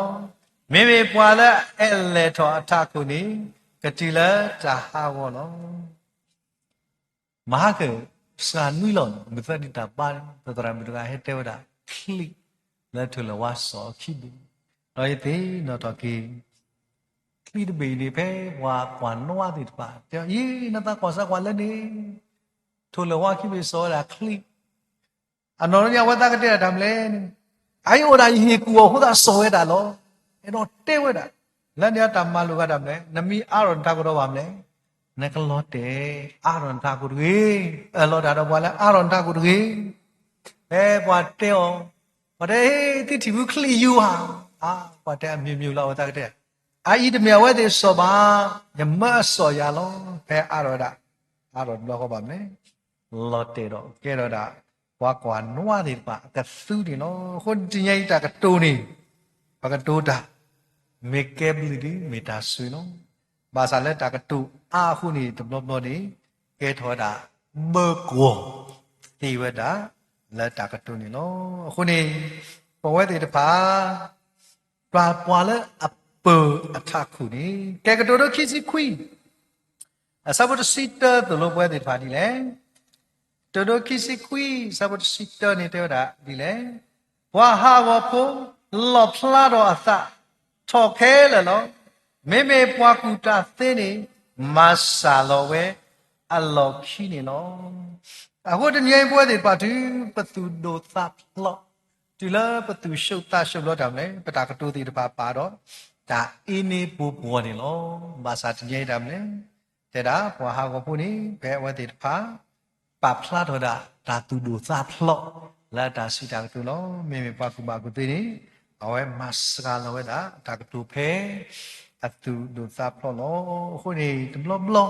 me wala elle to ataku ni Ketila cahawa lo, mahake sanui lo, mesti kita ban, tetapi mereka hete pada klik, lalu lawas so kibu, lalu itu notaki klik begini pe, wah kuanwa itu pak, jadi ini nata kuasa kuala ni, tu lawas kibu so ada klik, anornya awak tak ada dalam lain, ayo orang ini kuah kuda so ada lo, eno tewa ada. Lain dia tambah luka damle, nami aron takut awam le, nak lote aron takut gini, lot ada buala aron takut gini, buat teo, pada itu tibu kliu pada miu lawa tak ada, itu miawa de soba, yang masuk ya lo, aron lo kau bamle, lote do, kira dah, wakuan nuan di pak, kesudi no, kuncinya itu ketuni, pakai tuda. Mekability metasino basale takatu ahuni tebloblodi kethoda mekwo tiwada la takatu ni no khuni pawati pa pwala appo attaku ni kekato do kisi kui asabot sita tolo pwati pa di le todo kisi kui sabot sita ni tewada di le wa ha wa pho lo phla do asa Toke le lo, meme puakuta thini masalo we a lot kini lo ako de nyai bua de pa tu patu do tap lo tu la patu show ta show lo dam le pata ka tu ti de pa do ta ini bu bo ni lo bahasa de nyai dam le te da bua ha ko pu ni be wa de pa pa phla do da ta tu do tap lo la ta si ta tu lo me me pa ku ba ku ti ni awe mas ka lo da ta ka tu phe atu do tap lo ko ni tum lo blo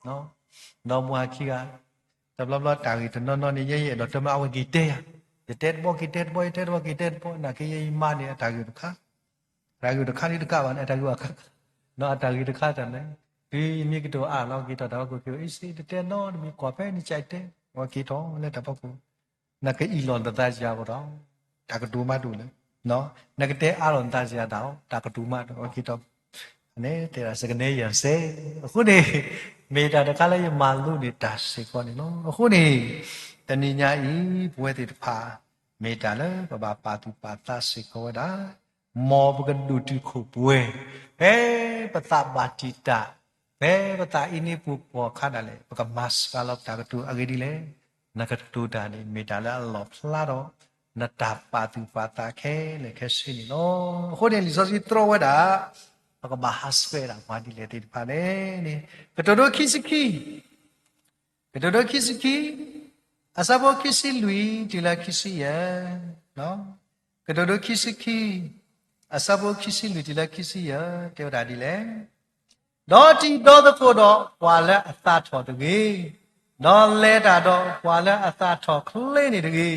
no no mua khi ga tập lắm lo tại vì nó như vậy nó tụi mau kỳ tê thì tết bo kỳ tết bo là cái mà này tại vì được khác đi được cả bạn tại vì khác nó tại vì được khác chẳng đấy vì như cái đồ nó cái đó có kiểu ít tết nó bị quả bé đi chạy tết và cái đó là tập bao là cái ilon ta ra vào đó ta cái đồ mà đủ đấy nó là cái tết lon ta ra đó ta cái đồ mà đó cái đó này thì là cái này giờ sẽ khu này mình đã được cái là mà luôn đi đặt sẽ còn nó khu này tận nhà ý bữa thì phá mình đã là bà tu bà ta sẽ có đó mò bữa cái đủ thứ khổ bữa bà ta bà chỉ ta bà ta ini bữa khá là lệ bữa cái mas kalau ta cái tu agi đi lệ nó cái tu ta này mình đã là lọp lá đó nó đạp bà tu bà ta khe lệ khe xin nó khu này lý do gì trôi đó Maka bahas ke dah mandi le di depan ni. Kedodo kisi-ki. Kedodo kisi-ki. Asabo kisi lui dila kisi ya. No. Kedodo kisi-ki. Asabo kisi lui dila kisi ya. Teo dah di le. Do ti do the ko do wala asa tho de gi. Do le da do wala asa tho khle ni de gi.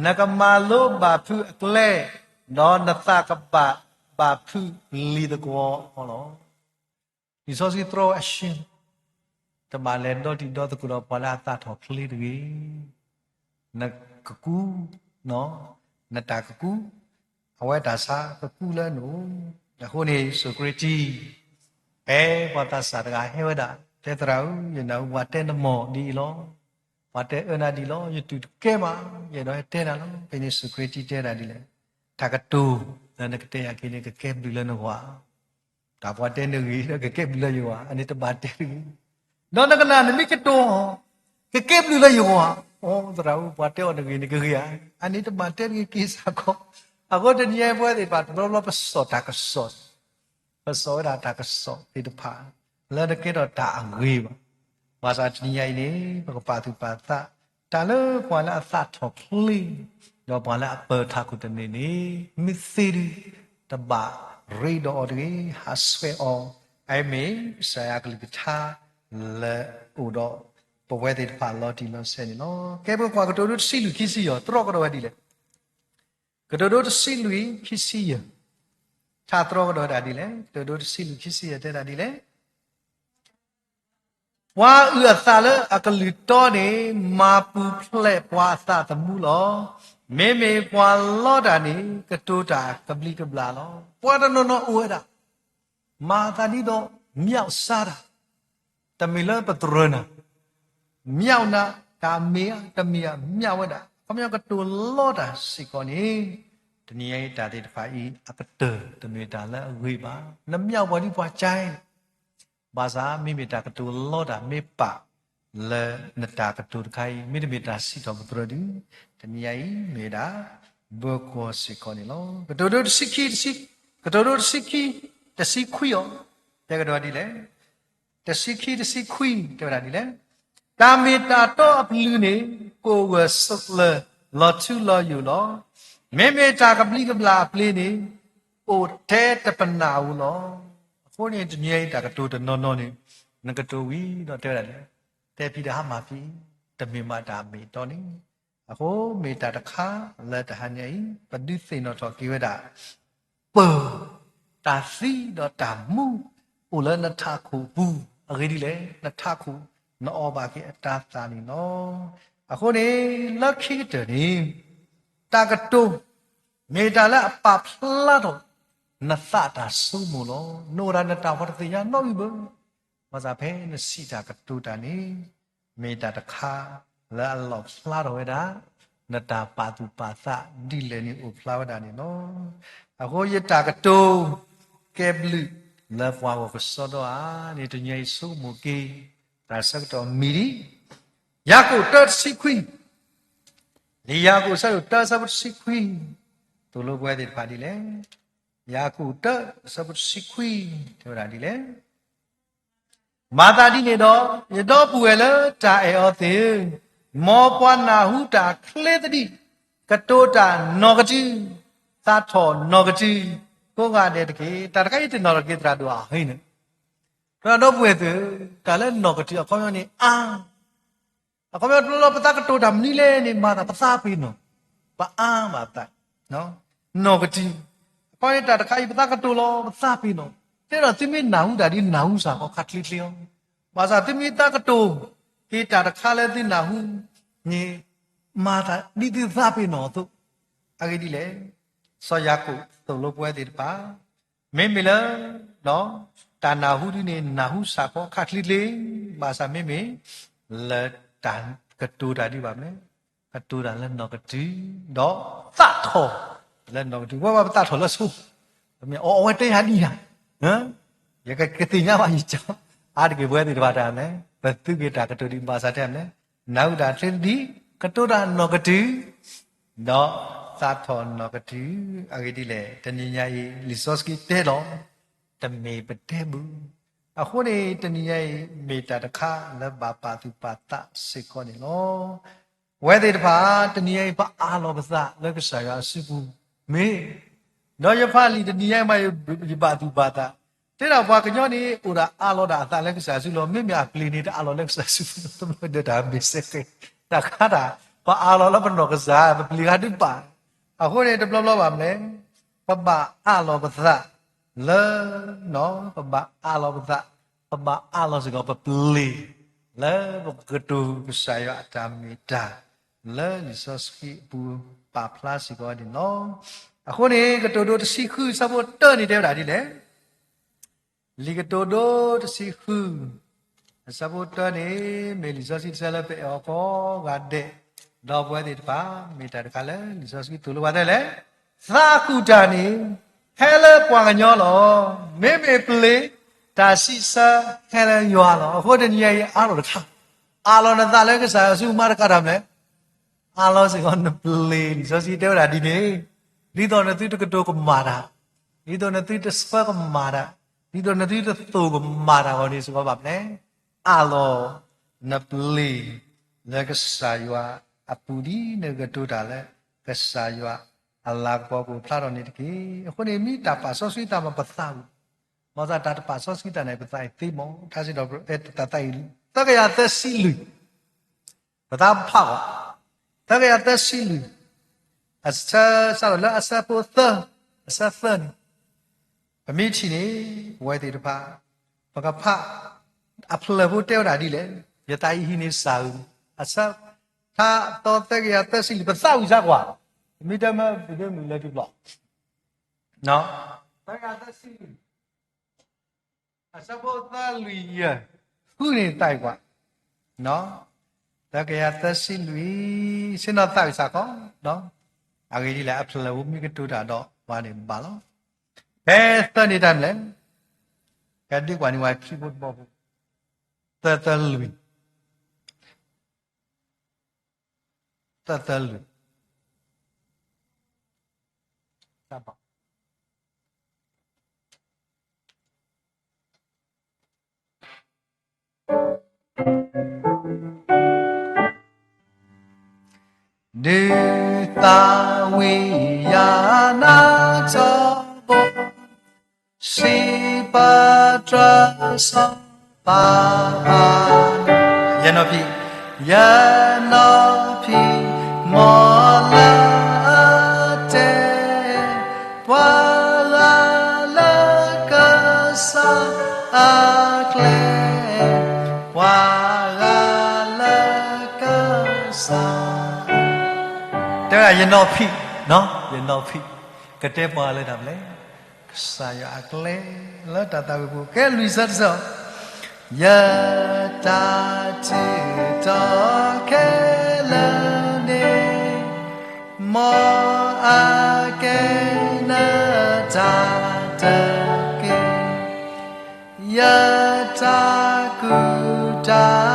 Nakamalu ba phu kle. Do na sa ka ba bà phu li the go ono ni so si tro action ta ma le do ti do ta ku do pa la ta tho kli de na ku no na ta ku awe ta sa ku le no na ho ni security pe pa ta sa da he wa da te tra you know what ten mo di lo what te na di lo you tu ke ma ye do te na lo pe ni security te da di le ta ka tu dan nak te yakini ke kem dulu no wa ta pa te ngi ke kem dulu yo wa ani ta ba te ngi no na kana ni ke to ke kem dulu yo wa o tra u pa te o ngi ni ke ya ani ta ba te ngi ki sa ko ako de nye bwe de pa to lo pa so ta ka so pa so da ta ka so ti ta pa la de ke do ta ngi ba ba sa ti nyai ni pa tu pa ta ta lo pa la sa tho kli do pa la pa tha ku te ni mi si ta ba re do de ha swe o ai me sa ya kli tha le u do po we de pa lo ti lo se ni no ke bo kwa ko do si lu ki si yo tro ko do wa di le ko do si lu ki si yo tha tro ko do da di le ko do si lu ki si yo te da di le wa u sa le a ka lu to ni ma pu phle pwa sa ta mu lo me me pwa lo da ni ka to ta ka bli ka bla lo pwa da no u da ma ta ni do miao sa da ta mi le pa tro na miao na ta me ta mi miao da ka miao ka to lo da si ko ni tni ai ta de fa i a ka te ta mi ta la gui ba na miao ba ni pwa chai ba sa mi mi ta ka to lo da me pa le na ta ka to kai mi de mi ta si to pro di ta ni ai me da bo ko si ko ni lo ka to si ki si ka to si ki ta si khu yo ta ka do di le ta si ki ta si khu ta da di le ta mi ta to a plu ni ko wa sok le lo chu lo yu lo me me ta ka pli ka bla pli ni o te ta pa na u lo ko ni de ni ai ta ka to de no ni na ka to wi do ta da le te pi da ha ma pi ta mi ma ta mi to ni ako me ta ta kha la ta han nhai pa di sin no to ki wa da pờ ta si do ta mu u la na tha khu bu a ge di le na tha khu no o ba ki ta sa ni no ako ni la khi de ni ta ka to me ta la pa phla do na sa ta su mu lo no ra na ta wa ta ya no yu bu ma sa phe na si ta ka to ta ni me ta ta kha la lo phla do da na ta pa tu pa sa di le ni u phla wa da ni no ako ye ta ka to ke blu la fwa ko so do a ni to nyai su mu ki ဒါဆက်တော့မီဒီယာကိုတက်စီခွီလီယာကိုဆက်တော့တက်ဆပ်စီခွီသူလိုပွဲတဲ့ပါဒီလေယာကိုတက်ဆပ်စီခွီတို့ရာဒီလေမာတာဒီနေတော့ရတော့ပူရလတာအောသေးမောပွားနာဟုတာခလေတတိကတိုတာနောကတိသာထောနောကတိကိုကတဲ့တကေတာတခိုက်တဲ့နောကတိတရာတော့ဟိနေတော့ပွေသေးတာလဲနောကတိအကောင်းနေအာအကောင်းတော့ပတာကတိုတာမနီလဲနေမာတာပစာပင်းနော်ပါအာမာတာနော်နောကတိအကောင်းတာတခိုက်ပတာကတိုလောပစာပင်းနော်တဲ့တော့တိမနာဟုတာဒီနာဟုစာကိုခတ်လိလျောမာစာတိမတာကတိုဟေတာတခါလဲတိနာဟုညမာတာဒီတိသပင်းနော်သူအဂိတိလေဆောယာကုတုံလို့ပွဲတဲ့ပါမင်းမလနော်တာနာဟုဒီနေနာဟုစာကိုခတ်လိလေမာစာမင်းမလက်တန်ကတူတာဒီပါမယ်ကတူတာလည်းနော်ကတိတော့သတ်ထောလည်းနော်ကတိဘာဘာသတ်ထောလဲဆိုမင်းအော်ဝဲတဲ့ဟာဒီဟာဟမ်ရကတိညာပါကြီးချောအားတကေပွဲတဲ့ပါတာမယ်ဘသူကေတာကတူဒီမာစာတဲ့မယ်နောက်တာသင်ဒီကတူတာနော်ကတိတော့သတ်ထောနော်ကတိအဂိတိလေတဏိညာဤလီဆော့စကီတဲ့တော့တမေပတဲ့ဘူးအခုနေတဏိညာဤမေတ္တာတခါလဘပါတုပါတစေခေါနေလောဝဲတဲ့တပါတဏိညာဤပါအာလောပစလက်ကဆာရစိဘူးမေတော့ရဖာလီတဏိညာမယပါတုပါတတဲ့တော့ဘာကညောနေဥရာအာလောတာအတလက်ကဆာစုလောမြမြကလီနေတဲ့အာလောလက်ကဆာစုတမတဲ့တာမစ္စကေတခါတာပါအာလောလပနောကစားပလီဟာတိပါအခုနေတဘလပါမလဲပပအာလောပစလဲနော်ပပအာလောပစပပအာလောစကောပပလီလဲပကတူဆာယအတမီတာလဲလီဆော့စကီပူပါပလာစီကောဒီနော်အခုနေကတူတူတစီခုစဖို့တော်နေတဲ့တာဒီလေလီကတူတူတစီခုစဖို့တော်နေမေလီဆော့စီဆလပေအောကောဂတ်တဲ့တော့ပွဲတဲ့ပါမေတာတခါလဲလီဆော့စကီတူလိုပါတယ်လေသာကုတာနေဟဲလဲပွာကညောလောမေမေပလေဒါစီစာဟဲလဲရွာလောအခုတည်းကြီးရဲ့အားလို့တခါအားလို့နဲ့သာလဲကစားအစုမရကရမယ်အားလို့စကောနပလေလီဆော့စီတဲတာဒီနေဒီတော့နဲ့သူတကတိုကမာတာဒီတော့နဲ့သူတစပါကမာတာဒီတော့နဲ့သူတသူကမာတာဘာလို့ဆိုပါလဲအားလို့နပလေလက်ကစားရွာအပူဒီနေကတိုတာလဲကစားရွာအလာဘောကိုဖလာတော့နေတကေအခုနေမိတာပါဆော့ဆွီတာမပသဘူးမောဇာတာပါဆော့ဆွီတာနေပသတိမောထားစီတော့တတိုင်တကရသက်စီလူပသာဖောက်တကရသက်စီလူအစဆာလာအစပိုသအစဖန်အမိချီနေဝဲတေတပါပကဖအဖလဘူးတဲတာဒီလေရတိုင်ဟိနေစာအစသာတော့တကရသက်စီလူပသဝိစားကွာမိတမဘယ်လိုလဲပြလို့နော်တကရသက်စီအစဘောသားလူရခုနေတိုက်ကွာနော်တကရသက်စီလူစင်တော့တိုက်စားကောနော်အကြီးကြီးလည်းအဖလဘူးမိကတူတာတော့ဘာနေပါလို့ဘယ်တနေတယ်လဲကတိကွာနေဝိုင်ဖြစ်ဖို့ပေါ့တလူတလူတပါဒေတာဝိယာနာချဘောစီပါတရသပါယနောပိယနောပိမောလာတေဝါလာလကသာအခလေဝါလာလကသာတဲ့ရနောဖိနော်ရနောဖိကတဲ့ပါလဲတယ်လေစာရအကလေလာတတဝေဘူးကဲလူစားစောယတာတိတောခဲလနေမောအကေနတာတကေယတာကုတာ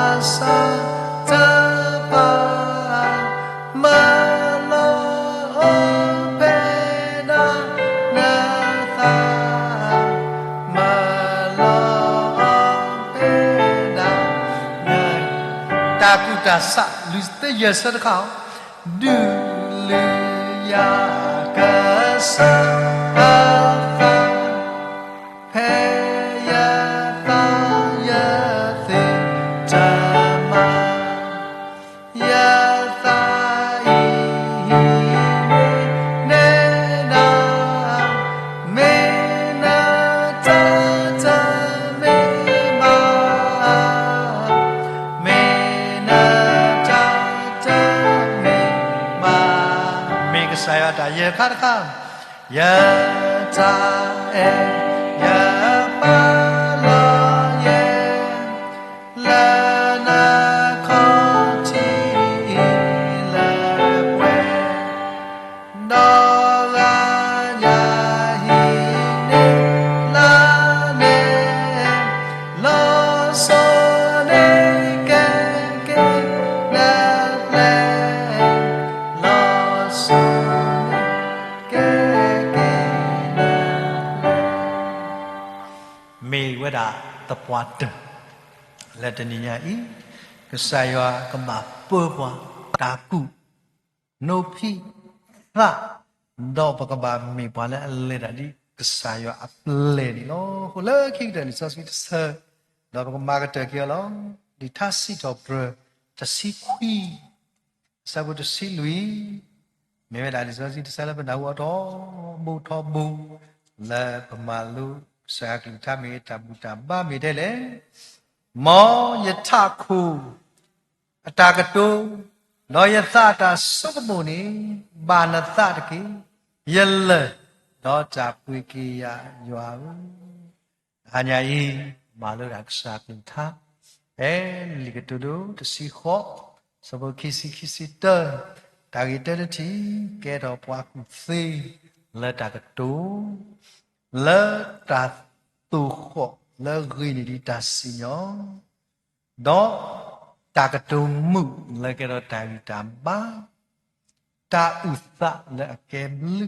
တာစလူတဲ့ရစတဲ့ခေါဒူလူယာကဆာဖဲယတာယသေတမယသာဤနေနာမေနာတာတာမေမာမေနာတာတာမေမာမေကဆာယတာယေခါတခါယတာအေယပါလာယေလာနာခောတီလာပွေနောလာညာဟိနေလာနေလောစောနေကေကေလာလေလောစောနေကေကေလာမေဝဒတပွားတလက်တနိညာဤကဆာယောကမပွားပွားတာကုနိုဖိသတော့ပကဘာမေပွားလဲလေတဒီကဆာယောအပလေဒီလောဟိုလေခိတယ်လီစောစီတဆာတော့ပကမာကတကီလောဒီသစီတော့ဘရတစီခွီဆာဘတစီလူမေဝဒလီစောစီတဆာလည်းပနာဝတော့မူတော်မူလေပမာလူစာကိတမေတဘူတဘာမေတဲ့လေမောယထခုအတာကတုလောယသတာသုကမုန်ဘာနသတကေယလတော့ကြပွေကေယရွာအညာဤမာလို့ရက္စာပိသအဲလီကတုတုတစီခောစဘခိစီတတာဂိတတတိကဲတော့ပွားကုသေလတာကတုလေတာတူခောလေဂိနီဒီတာစီညောတော့တာကတုမှုလေကဲတော့တာဂိတဘာတာဥသလေအကဲမလူ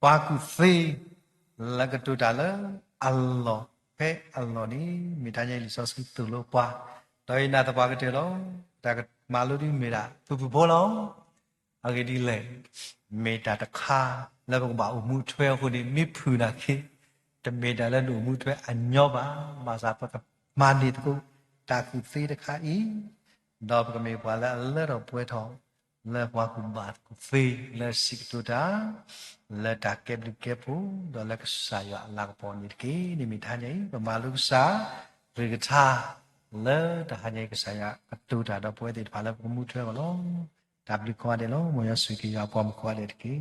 ပွားကုသေလကတုတာလေအလ္လာဖဲအလ္လာနီမိသားရဲ့လီဆော့စတူလို့ပွားတော့နာတပွားကတဲ့လောတာကမာလူဒီမေတာပူပူဘောလောအဂေဒီလေမေတာတခါလည်းဘဘာမှုထွဲဟိုဒီမိဖူနာခေတမေတာလည်းလူမှုထွဲအညောပါမာစာပကမာနီတကူတာကုသေးတခါဤတော့ပကမေပွားလည်းလည်းတော့ပွဲထောင်းလည်းပွားကုဘာကုသေးလည်းစိကတူတာလည်းတာကဲဘလကဲပူတော့လည်းကဆာရအလာကပေါ်နေကေနိမိထားနေပမာလူစာရေကထာလည်းတာဟန်ရဲ့ကဆာရအတူတာတော့ပွဲတဲ့ဘာလည်းမှုထွဲပါလောဒါဘလခွာတယ်လို့မရဆွေကရပေါ်မခွာတယ်ကေ